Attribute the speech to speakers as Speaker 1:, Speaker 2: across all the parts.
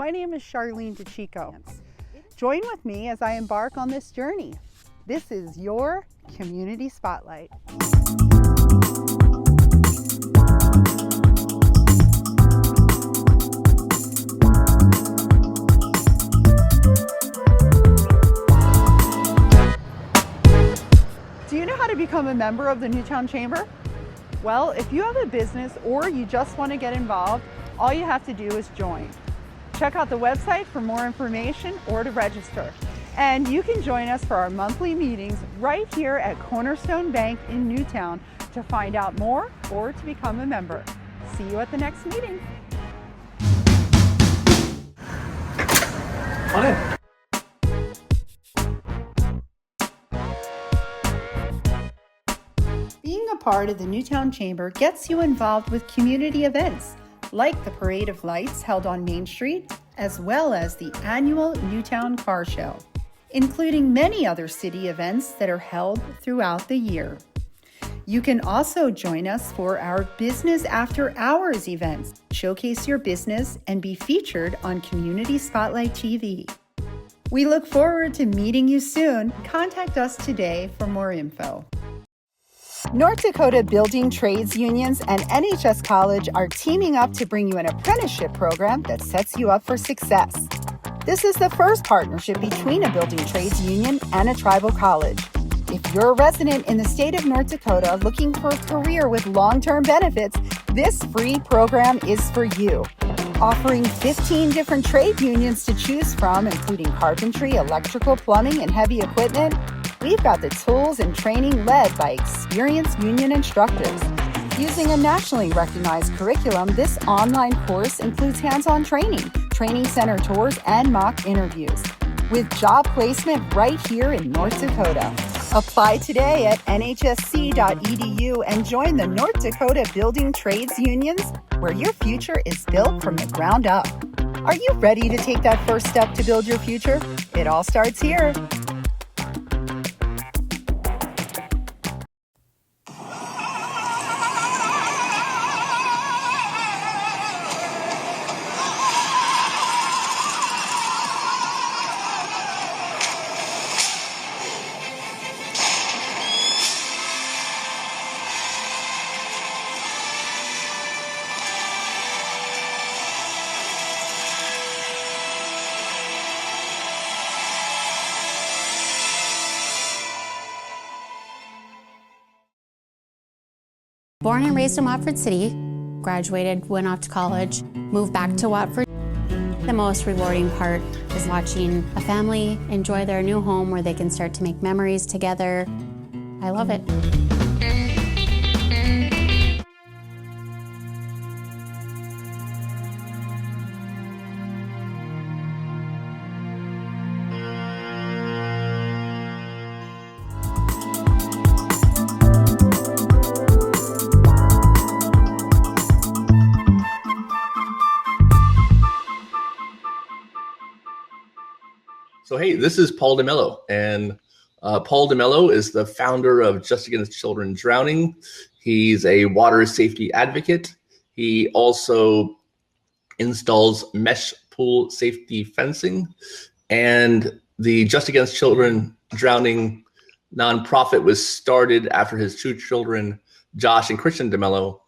Speaker 1: My name is Charlene DeChico. Join with me as I embark on this journey. This is your Community Spotlight. Do you know how to become a member of the Newtown Chamber? Well, if you have a business or you just want to get involved, all you have to do is join. Check out the website for more information or to register. And you can join us for our monthly meetings right here at Cornerstone Bank in Newtown to find out more or to become a member. See you at the next meeting.
Speaker 2: On in.
Speaker 1: Being a part of the Newtown Chamber gets you involved with community events like the Parade of Lights held on Main Street, as well as the annual Newtown Car Show, including many other city events that are held throughout the year. You can also join us for our Business After Hours events. Showcase your business and be featured on Community Spotlight TV. We look forward to meeting you soon. Contact us today for more info. North Dakota Building Trades Unions and NHS College are teaming up to bring you an apprenticeship program that sets you up for success. This is the first partnership between a building trades union and a tribal college. If you're a resident in the state of North Dakota looking for a career with long-term benefits, this free program is for you. Offering 15 different trade unions to choose from, including carpentry, electrical, plumbing, and heavy equipment, we've got the tools and training led by experienced union instructors. Using a nationally recognized curriculum, this online course includes hands-on training, training center tours, and mock interviews, with job placement right here in North Dakota. Apply today at nhsc.edu and join the North Dakota Building Trades Unions, where your future is built from the ground up. Are you ready to take that first step to build your future? It all starts here.
Speaker 3: Born and raised in Watford City, graduated, went off to college, moved back to Watford. The most rewarding part is watching a family enjoy their new home where they can start to make memories together. I love it.
Speaker 2: So, hey, this is Paul DeMello, and Paul DeMello is the founder of Just Against Children Drowning. He's a water safety advocate. He also installs mesh pool safety fencing, and the Just Against Children Drowning nonprofit was started after his two children, Josh and Christian DeMello,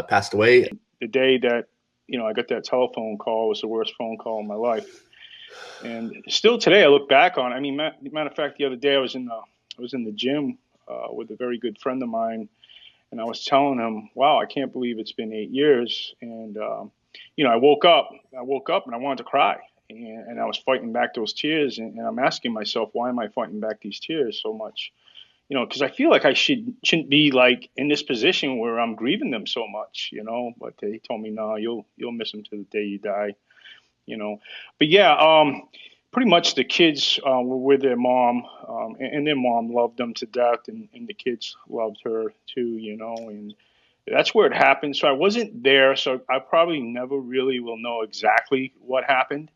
Speaker 2: passed away.
Speaker 4: The day that, I got that telephone call was the worst phone call of my life. And still today, I look back on. Matter of fact, the other day I was in the gym with a very good friend of mine, and I was telling him, "Wow, I can't believe it's been 8 years." And I woke up and I wanted to cry, and I was fighting back those tears, and I'm asking myself, why am I fighting back these tears so much? Because I feel like I shouldn't be like in this position where I'm grieving them so much, But they told me, "No, you'll miss them to the day you die." But yeah, pretty much the kids were with their mom, and their mom loved them to death, and the kids loved her too, and that's where it happened. So I wasn't there, so I probably never really will know exactly what happened.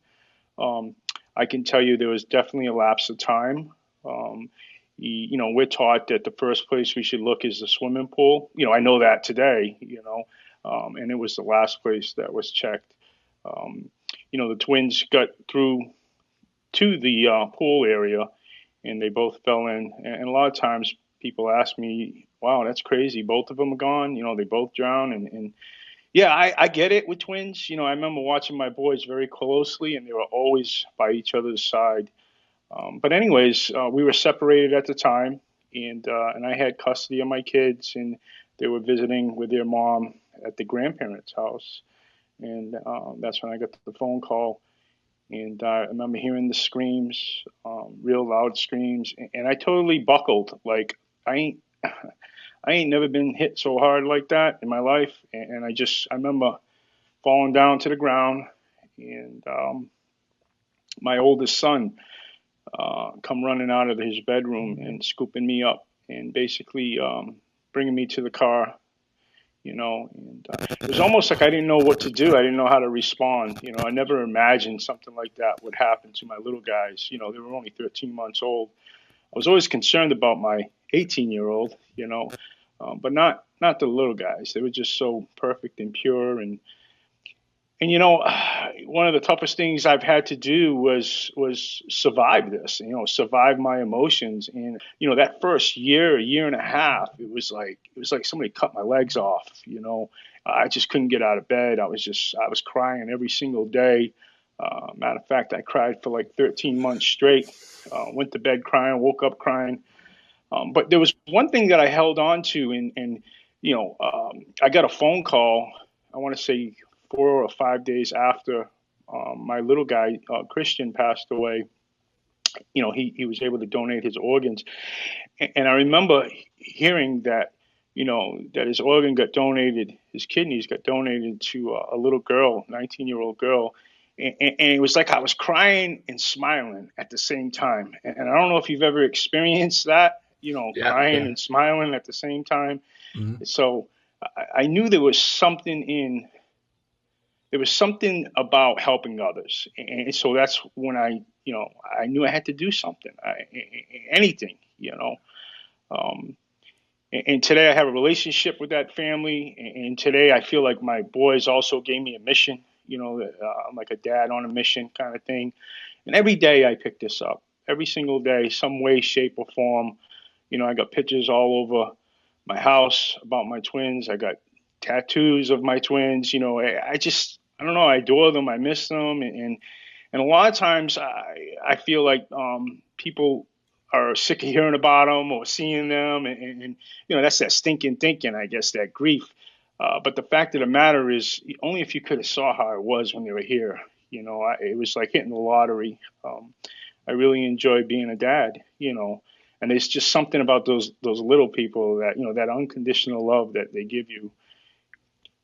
Speaker 4: I can tell you there was definitely a lapse of time. We're taught that the first place we should look is the swimming pool. I know that today, and it was the last place that was checked. the twins got through to the pool area, and they both fell in. And a lot of times people ask me, wow, that's crazy. Both of them are gone. They both drowned. And yeah, I get it with twins. I remember watching my boys very closely, and they were always by each other's side. But anyways, we were separated at the time, and I had custody of my kids, and they were visiting with their mom at the grandparents' house. And that's when I got the phone call. And I remember hearing the screams, real loud screams, and I totally buckled. Like I ain't never been hit so hard like that in my life. And I remember falling down to the ground, and my oldest son come running out of his bedroom and scooping me up and basically bringing me to the car. And it was almost like I didn't know what to do. I didn't know how to respond. I never imagined something like that would happen to my little guys. They were only 13 months old. I was always concerned about my 18-year-old, but not the little guys. They were just so perfect and pure. And one of the toughest things I've had to do was survive this, survive my emotions. And, that first year and a half, it was like somebody cut my legs off, I just couldn't get out of bed. I was crying every single day. Matter of fact, I cried for like 13 months straight, went to bed crying, woke up crying. But there was one thing that I held on to, and I got a phone call, I want to say 4 or 5 days after my little guy, Christian, passed away. He was able to donate his organs. And I remember hearing that, that his organ got donated, his kidneys got donated to a little girl, 19-year-old girl. And it was like I was crying and smiling at the same time. And I don't know if you've ever experienced that, crying and smiling at the same time. Mm-hmm. So I knew there was something about helping others. And so that's when I knew I had to do something, anything. And today I have a relationship with that family. And today I feel like my boys also gave me a mission, I'm like a dad on a mission kind of thing. And every day I pick this up, every single day, some way, shape, or form. I got pictures all over my house about my twins. I got tattoos of my twins. I don't know. I adore them. I miss them. And a lot of times I feel like people are sick of hearing about them or seeing them. And that's that stinking thinking, I guess, that grief. But the fact of the matter is, only if you could have saw how I was when they were here. It was like hitting the lottery. I really enjoy being a dad, and there's just something about those little people that, that unconditional love that they give you.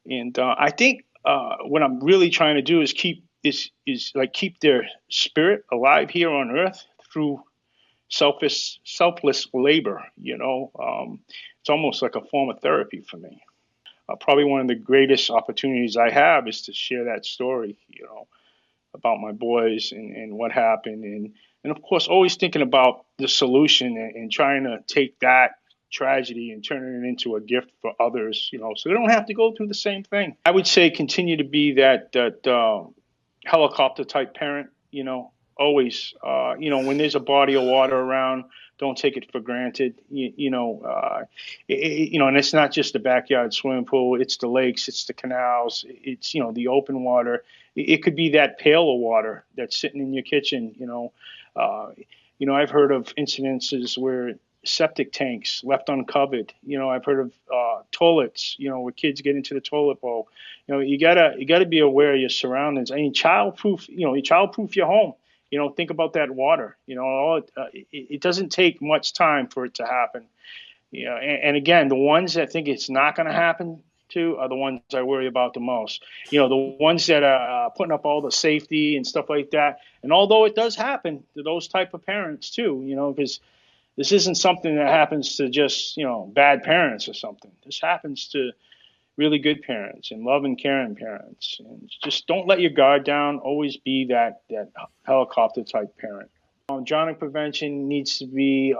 Speaker 4: And I think what I'm really trying to do is keep their spirit alive here on earth through selfless labor. It's almost like a form of therapy for me. Probably one of the greatest opportunities I have is to share that story, about my boys and what happened. And of course, always thinking about the solution and trying to take that tragedy and turning it into a gift for others, so they don't have to go through the same thing. I would say continue to be that helicopter type parent, always, when there's a body of water around, don't take it for granted, and it's not just the backyard swimming pool, it's the lakes, it's the canals, it's, the open water. It could be that pail of water that's sitting in your kitchen, I've heard of incidences where septic tanks left uncovered. I've heard of toilets, where kids get into the toilet bowl. You gotta be aware of your surroundings. I mean, childproof your home. Think about that water. It doesn't take much time for it to happen. And again, the ones that think it's not going to happen to are the ones I worry about the most. The ones that are putting up all the safety and stuff like that. And although it does happen to those type of parents too, because this isn't something that happens to just, bad parents or something. This happens to really good parents and loving, caring parents. And just don't let your guard down. Always be that helicopter type parent. Drowning prevention needs to be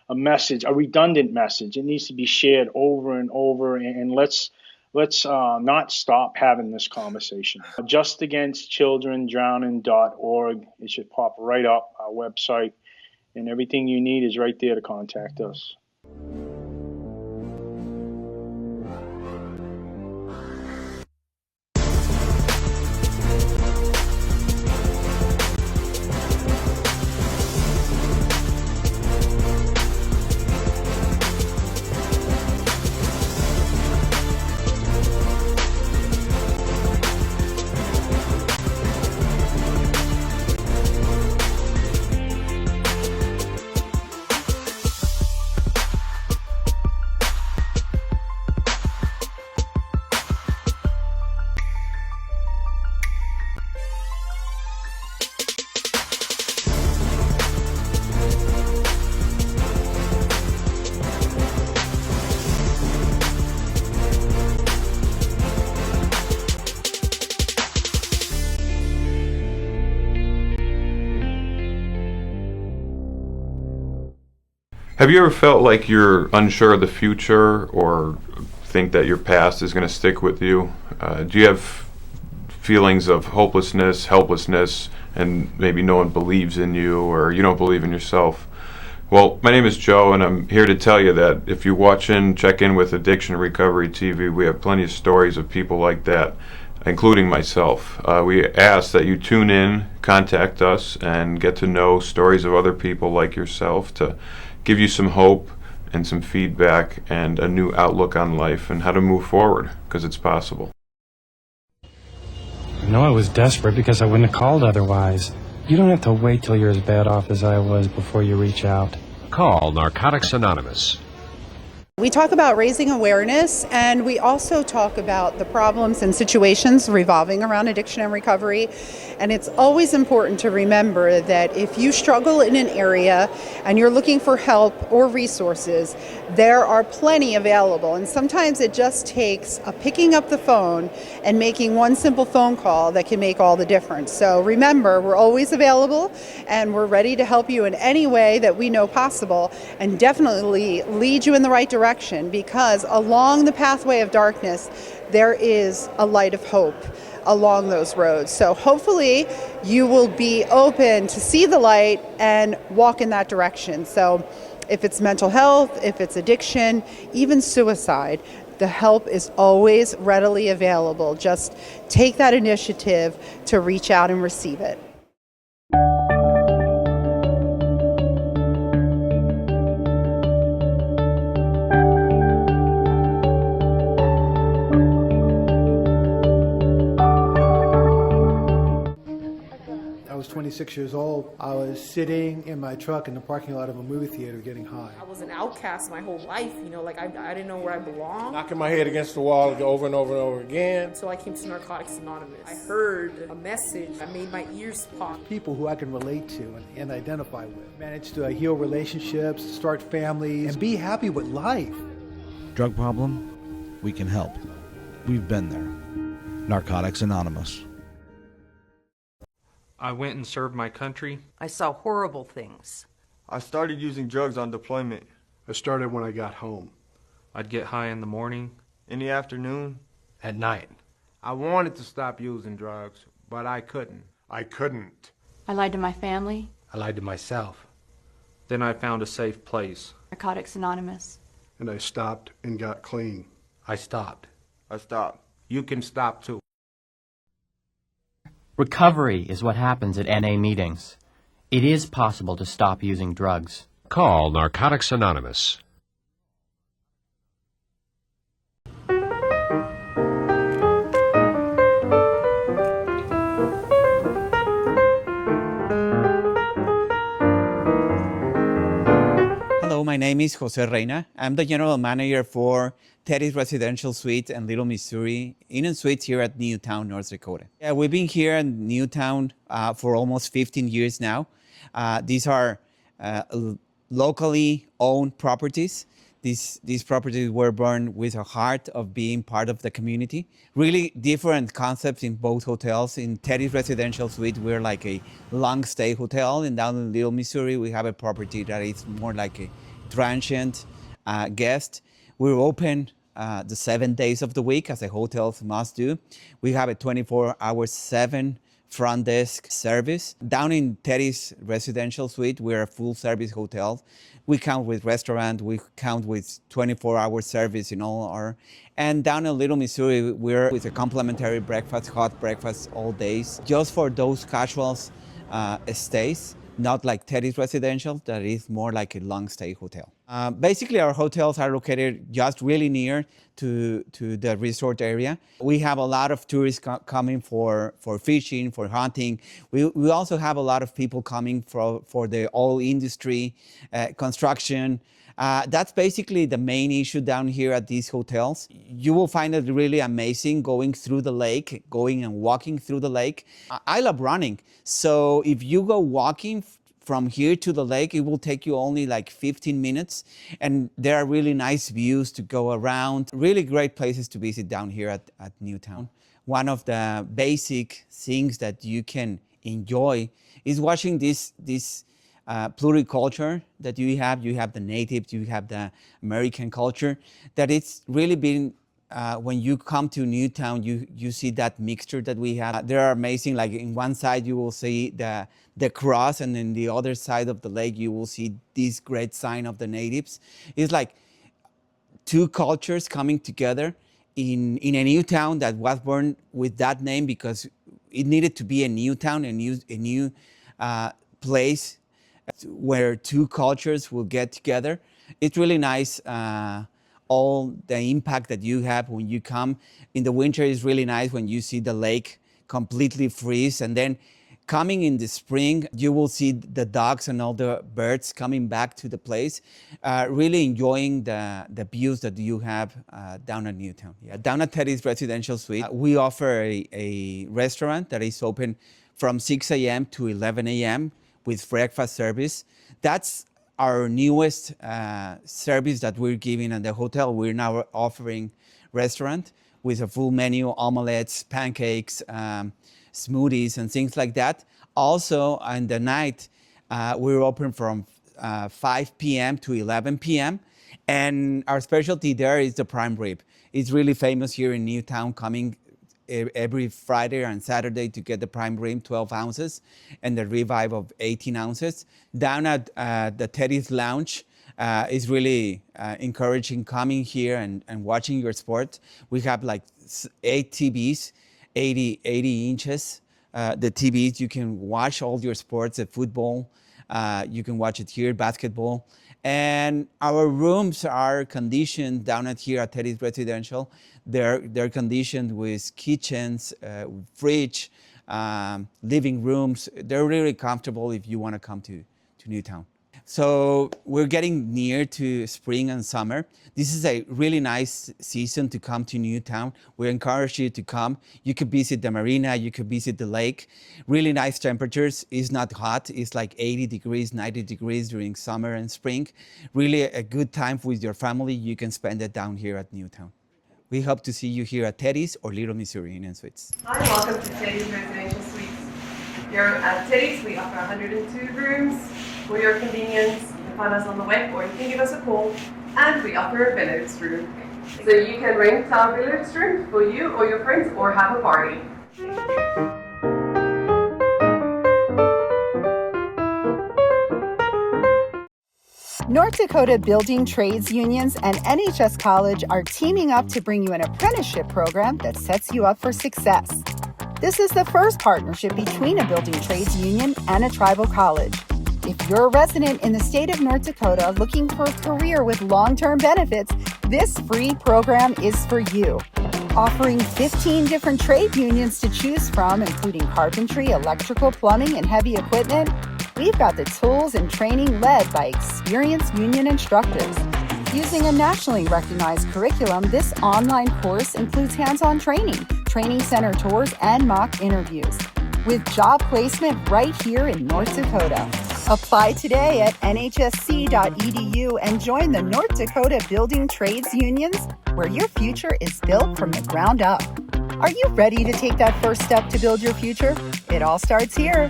Speaker 4: a message, a redundant message. It needs to be shared over and over. And let's let's not stop having this conversation. JustAgainstChildrenDrowning.org. It should pop right up, our website, and everything you need is right there to contact us.
Speaker 5: Have you ever felt like you're unsure of the future or think that your past is going to stick with you? Do you have feelings of hopelessness, helplessness, and maybe no one believes in you or you don't believe in yourself? Well, my name is Joe, and I'm here to tell you that if you check in with Addiction Recovery TV, we have plenty of stories of people like that, including myself. We ask that you tune in, contact us, and get to know stories of other people like yourself to give you some hope and some feedback and a new outlook on life and how to move forward, because it's possible.
Speaker 6: I know I was desperate because I wouldn't have called otherwise. You don't have to wait till you're as bad off as I was before you reach out.
Speaker 7: Call Narcotics Anonymous.
Speaker 1: We talk about raising awareness, and we also talk about the problems and situations revolving around addiction and recovery. And it's always important to remember that if you struggle in an area and you're looking for help or resources, there are plenty available. And sometimes it just takes picking up the phone and making one simple phone call that can make all the difference. So remember, we're always available and we're ready to help you in any way that we know possible, and definitely lead you in the right direction, because along the pathway of darkness, there is a light of hope along those roads. So hopefully you will be open to see the light and walk in that direction. So if it's mental health, if it's addiction, even suicide, the help is always readily available. Just take that initiative to reach out and receive it.
Speaker 8: I was 26 years old. I was sitting in my truck in the parking lot of a movie theater getting high.
Speaker 9: I was an outcast my whole life, like I didn't know where I belonged.
Speaker 10: Knocking my head against the wall over and over and over again.
Speaker 9: So I came to Narcotics Anonymous. I heard a message that made my ears pop.
Speaker 8: People who I can relate to and identify with. Managed to heal relationships, start families, and be happy with life.
Speaker 11: Drug problem? We can help. We've been there. Narcotics Anonymous.
Speaker 12: I went and served my country.
Speaker 13: I saw horrible things.
Speaker 14: I started using drugs on deployment.
Speaker 15: I started when I got home.
Speaker 12: I'd get high in the morning.
Speaker 14: In the afternoon.
Speaker 15: At night.
Speaker 16: I wanted to stop using drugs, but I couldn't.
Speaker 15: I couldn't.
Speaker 17: I lied to my family.
Speaker 15: I lied to myself.
Speaker 12: Then I found a safe place.
Speaker 17: Narcotics Anonymous.
Speaker 15: And I stopped and got clean.
Speaker 16: I stopped.
Speaker 14: I stopped.
Speaker 16: You can stop too.
Speaker 18: Recovery is what happens at NA meetings. It is possible to stop using drugs.
Speaker 7: Call Narcotics Anonymous.
Speaker 19: Hello, my name is Jose Reina. I'm the general manager for Teddy's Residential Suites in Little Missouri, Inn & Suites here at Newtown, North Dakota. Yeah, we've been here in Newtown for almost 15 years now. These are locally owned properties. These properties were born with a heart of being part of the community. Really different concepts in both hotels. In Teddy's Residential Suite, we're like a long stay hotel, and down in Little Missouri, we have a property that is more like a transient guest. We're open the 7 days of the week, as the hotels must do. We have a 24/7 front desk service. Down in Teddy's residential suite, we're a full service hotel. We count with restaurant, we count with 24-hour service in all our. And down in Little Missouri, we're with a complimentary breakfast, hot breakfast all days, just for those casual stays. Not like Teddy's residential, that is more like a long stay hotel. Basically, our hotels are located just really near to the resort area. We have a lot of tourists coming for fishing, for hunting. We also have a lot of people coming for the oil industry, construction. That's basically the main issue down here at these hotels. You will find it really amazing going through the lake, going and walking through the lake. I love running. So if you go walking from here to the lake, it will take you only like 15 minutes. And there are really nice views to go around. Really great places to visit down here at Newtown. One of the basic things that you can enjoy is watching this pluriculture that you have. You have the natives, you have the American culture, that it's really been, when you come to Newtown, you see that mixture that we have. They are amazing. Like in one side, you will see the cross, and then the other side of the lake, you will see this great sign of the natives. It's like two cultures coming together in a new town that was born with that name because it needed to be a new town, a new place where two cultures will get together. It's really nice. All the impact that you have when you come. In the winter is really nice when you see the lake completely freeze, and then coming in the spring, you will see the ducks and all the birds coming back to the place, really enjoying the views that you have down at Newtown. Yeah, down at Teddy's Residential Suite, we offer a restaurant that is open from 6 a.m. to 11 a.m. with breakfast service. That's our newest service that we're giving at the hotel. We're now offering restaurant with a full menu, omelets, pancakes, smoothies, and things like that. Also, on the night, we're open from 5 p.m. to 11 p.m. And our specialty there is the prime rib. It's really famous here in Newtown, coming every Friday and Saturday to get the prime rib, 12 ounces, and the ribeye of 18 ounces. Down at the Teddy's Lounge is really encouraging coming here and watching your sport. We have like 8 TVs, 80 inches. The TVs, you can watch all your sports, the football, you can watch it here, basketball. And our rooms are conditioned down at here at Teddy's Residential. They're conditioned with kitchens, fridge, living rooms. They're really comfortable if you want to come to Newtown. So we're getting near to spring and summer. This is a really nice season to come to Newtown. We encourage you to come. You could visit the marina, you could visit the lake. Really nice temperatures. It's not hot. It's like 80 degrees, 90 degrees during summer and spring. Really a good time with your family. You can spend it down here at Newtown. We hope to see you here at Teddy's or Little Missouri Inn & Suites.
Speaker 20: Hi, welcome to Teddy's Residential Suites. Here at Teddy's, we offer 102 rooms. For your convenience, you can find us on the web or you can give us a call, and we offer a billiards room. So you can rent our billiards room for you or your friends or have a party.
Speaker 1: North Dakota Building Trades Unions and NHS College are teaming up to bring you an apprenticeship program that sets you up for success. This is the first partnership between a building trades union and a tribal college. If you're a resident in the state of North Dakota looking for a career with long-term benefits, this free program is for you. Offering 15 different trade unions to choose from, including carpentry, electrical, plumbing, and heavy equipment, we've got the tools and training led by experienced union instructors. Using a nationally recognized curriculum, this online course includes hands-on training, training center tours, and mock interviews, with job placement right here in North Dakota. Apply today at nhsc.edu and join the North Dakota Building Trades Unions, where your future is built from the ground up. Are you ready to take that first step to build your future? It all starts here.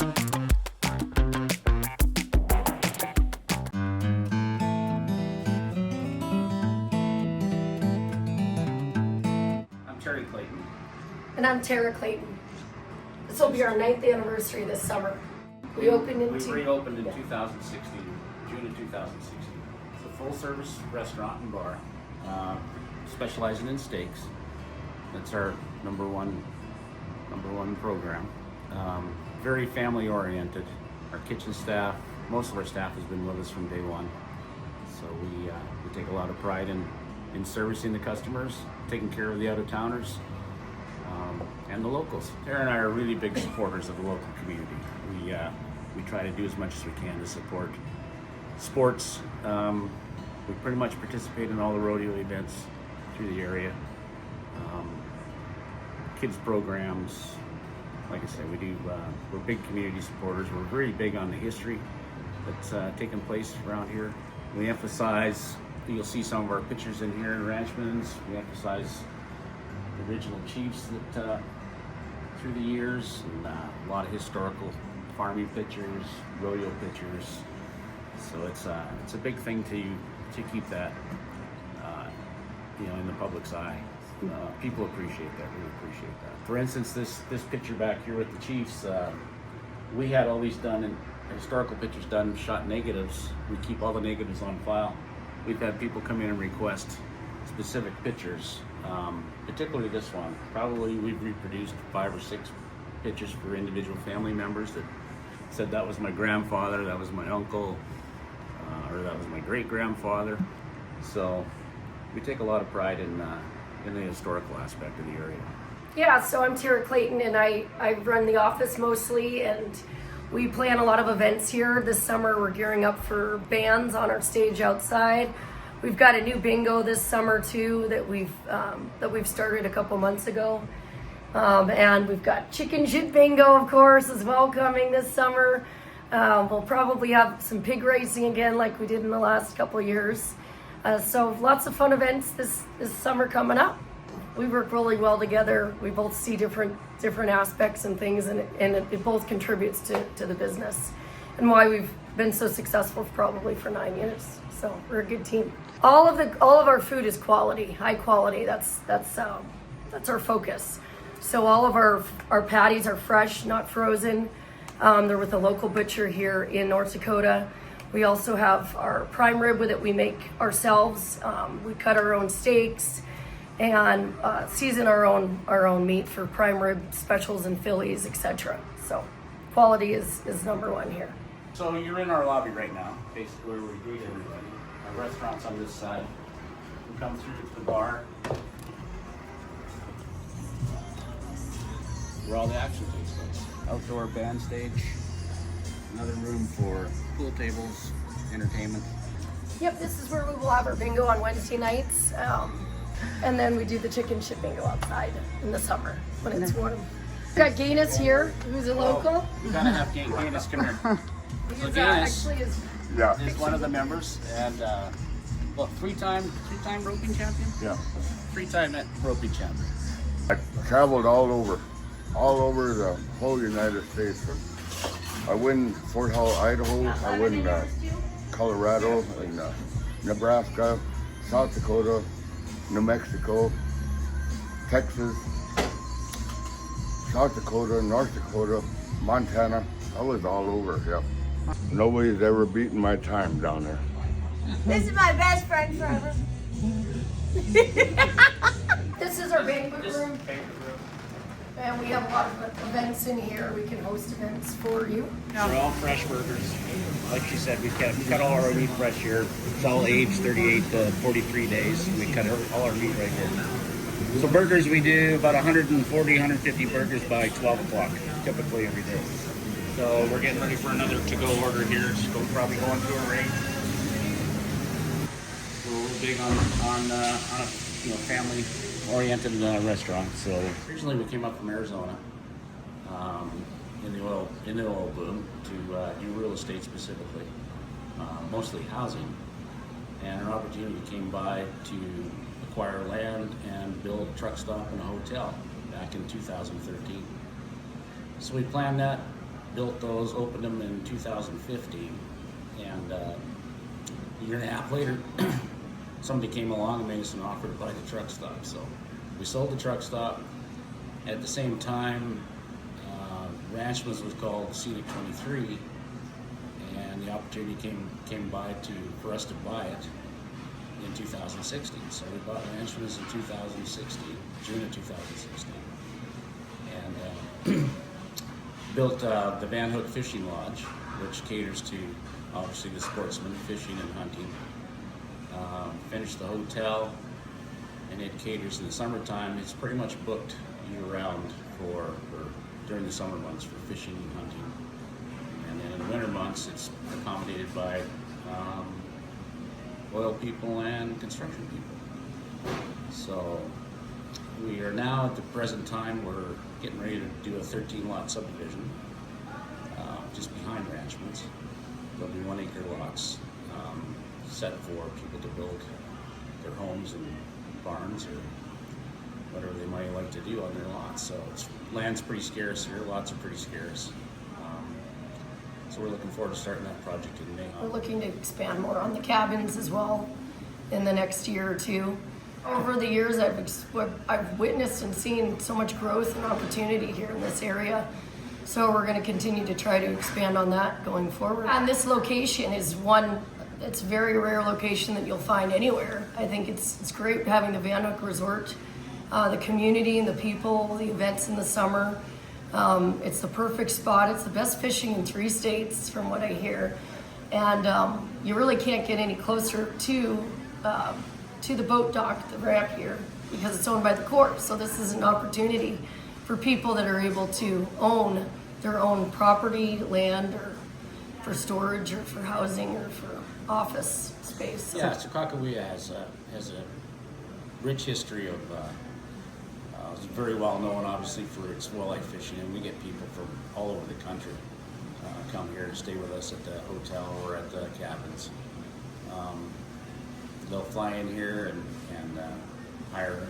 Speaker 21: Terry Clayton.
Speaker 22: And I'm Tara Clayton. This will be our 9th anniversary this summer. We reopened in
Speaker 21: 2016, June of 2016. It's a full-service restaurant and bar, specializing in steaks. That's our number one program. Very family-oriented. Our kitchen staff, most of our staff has been with us from day one. So we take a lot of pride in servicing the customers, taking care of the out-of-towners, and the locals. Tara and I are really big supporters of the local community. We try to do as much as we can to support sports. We pretty much participate in all the rodeo events through the area. Kids programs, like I said, we're big community supporters. We're very big on the history that's taken place around here. We emphasize, you'll see some of our pictures in here in Ranchman's. We emphasize the original chiefs that through the years, and a lot of historical farming pictures, rodeo pictures. So it's a big thing to keep that in the public's eye. People appreciate that, really appreciate that. For instance, this picture back here with the Chiefs, we had all these done, and historical pictures done, shot negatives. We keep all the negatives on file. We've had people come in and request specific pictures, particularly this one. Probably we've reproduced 5 or 6 pictures for individual family members that said that was my grandfather, that was my uncle, or that was my great-grandfather. So we take a lot of pride in the historical aspect of the area.
Speaker 22: Yeah, so I'm Tara Clayton, and I run the office mostly, and we plan a lot of events here. This summer we're gearing up for bands on our stage outside. We've got a new bingo this summer too that we've started a couple months ago. And we've got chicken shit bingo, of course, as well coming this summer. We'll probably have some pig racing again like we did in the last couple of years. So lots of fun events this summer coming up. We work really well together. We both see different aspects and things, and it both contributes to the business and why we've been so successful probably for 9 years. So we're a good team. All of our food is quality, high quality. That's our focus. So all of our patties are fresh, not frozen. They're with a local butcher here in North Dakota. We also have our prime rib that we make ourselves. We cut our own steaks and season our own meat for prime rib specials and fillies, etc. So quality is number one here.
Speaker 21: So you're in our lobby right now, basically where we greet everybody. Our restaurant's on this side. We come through to the bar, where all the action takes place. Outdoor band stage, another room for pool tables, entertainment.
Speaker 22: Yep, this is where we will have our bingo on Wednesday nights. And then we do the chicken shit bingo outside in the summer when it's warm. We've got Gaines here, who's a local.
Speaker 21: We gotta have Gaines come here. So Gaines is one of the members, and three-time roping champion?
Speaker 23: Yeah.
Speaker 21: 3-time roping champion.
Speaker 23: I traveled all over the whole United States. I win Fort Hall, Idaho. I win Colorado and Nebraska, South Dakota, New Mexico, Texas, South Dakota, North Dakota, Montana. I was all over, yeah. Nobody's ever beaten my time down there.
Speaker 22: This is my best friend forever. This is our banquet room. And we have a lot of events in here. We can host events for you.
Speaker 21: They're all fresh burgers. Like she said, we cut all our meat fresh here. It's all aged 38 to 43 days. We cut all our meat right here. So burgers, we do about 140, 150 burgers by 12 o'clock, typically every day. So we're getting ready for another to-go order here. So we're probably going to a rate. We're big on a family-oriented restaurant. So originally we came up from Arizona in the oil boom to do real estate specifically, mostly housing. And an opportunity came by to acquire land and build a truck stop and a hotel back in 2013. So we planned that, built those, opened them in 2015, and a year and a half later, somebody came along and made us an offer to buy the truck stop. So we sold the truck stop. At the same time, Ranchman's was called Scenic 23, and the opportunity came by for us to buy it in 2016. So we bought Ranchman's in 2016, June of 2016, and built the Van Hook Fishing Lodge, which caters to obviously the sportsmen, fishing and hunting. Finished the hotel, and it caters in the summertime. It's pretty much booked year-round for during the summer months for fishing and hunting, and then in the winter months it's accommodated by oil people and construction people. So we are now at the present time we're getting ready to do a 13-lot subdivision just behind Ranchman's. There'll be 1 acre lots set for people to build their homes and barns or whatever they might like to do on their lots. So land's pretty scarce here, lots are pretty scarce. So we're looking forward to starting that project in May.
Speaker 22: We're looking to expand more on the cabins as well in the next year or two. Over the years, I've witnessed and seen so much growth and opportunity here in this area. So we're going to continue to try to expand on that going forward. And this location is one, it's a very rare location that you'll find anywhere. I think it's great having the Van Hook Resort, the community and the people, the events in the summer. It's the perfect spot. It's the best fishing in 3 states from what I hear. And you really can't get any closer to the boat dock, the ramp here, because it's owned by the Corps. So this is an opportunity for people that are able to own their own property, land, or for storage, or for housing, or for office space.
Speaker 21: Yeah, Sakakawea has a rich history of, it's very well known obviously for its walleye fishing, and we get people from all over the country come here to stay with us at the hotel or at the cabins. They'll fly in here and hire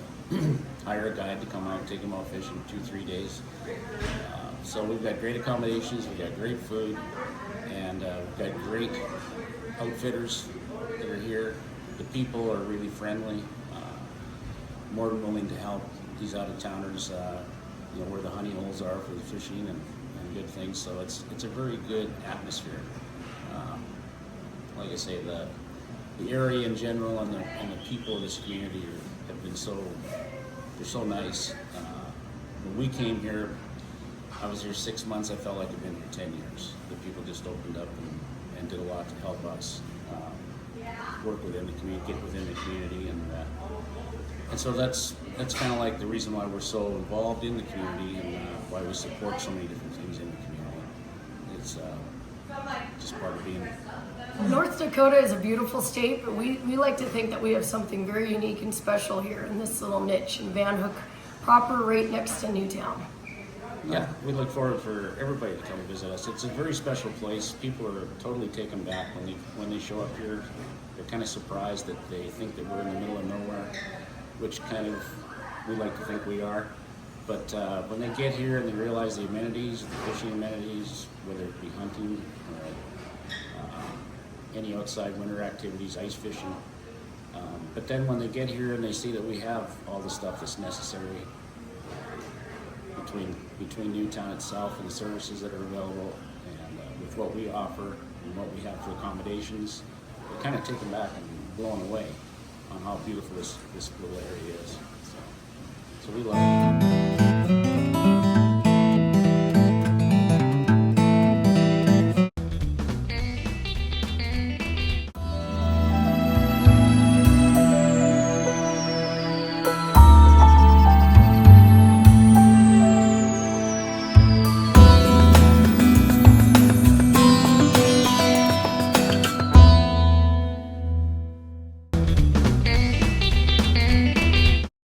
Speaker 21: a guide to come out and take them out fishing 2-3 days. So we've got great accommodations, we've got great food, and we've got great outfitters that are here. The people are really friendly, more than willing to help these out-of-towners, where the honey holes are for the fishing and good things. So it's a very good atmosphere. Like I say, the area in general and the people of this community have been they're so nice. When we came here, I was here 6 months. I felt like I'd been here 10 years. The people just opened up and did a lot to help us work within the community, get within the community, and so that's kind of like the reason why we're so involved in the community and why we support so many different things in the community. It's just part of being.
Speaker 22: North Dakota is a beautiful state, but we like to think that we have something very unique and special here in this little niche in Van Hook, proper right next to Newtown.
Speaker 21: Yeah, we look forward for everybody to come visit us. It's a very special place. People are totally taken back when they show up here. They're kind of surprised that they think that we're in the middle of nowhere, which kind of we like to think we are. But when they get here and they realize the amenities, the fishing amenities, whether it be hunting, any outside winter activities, ice fishing. But then when they get here and they see that we have all the stuff that's necessary between Newtown itself and the services that are available, and with what we offer and what we have for accommodations, they're kind of taken back and blown away on how beautiful this little area is. So we love it.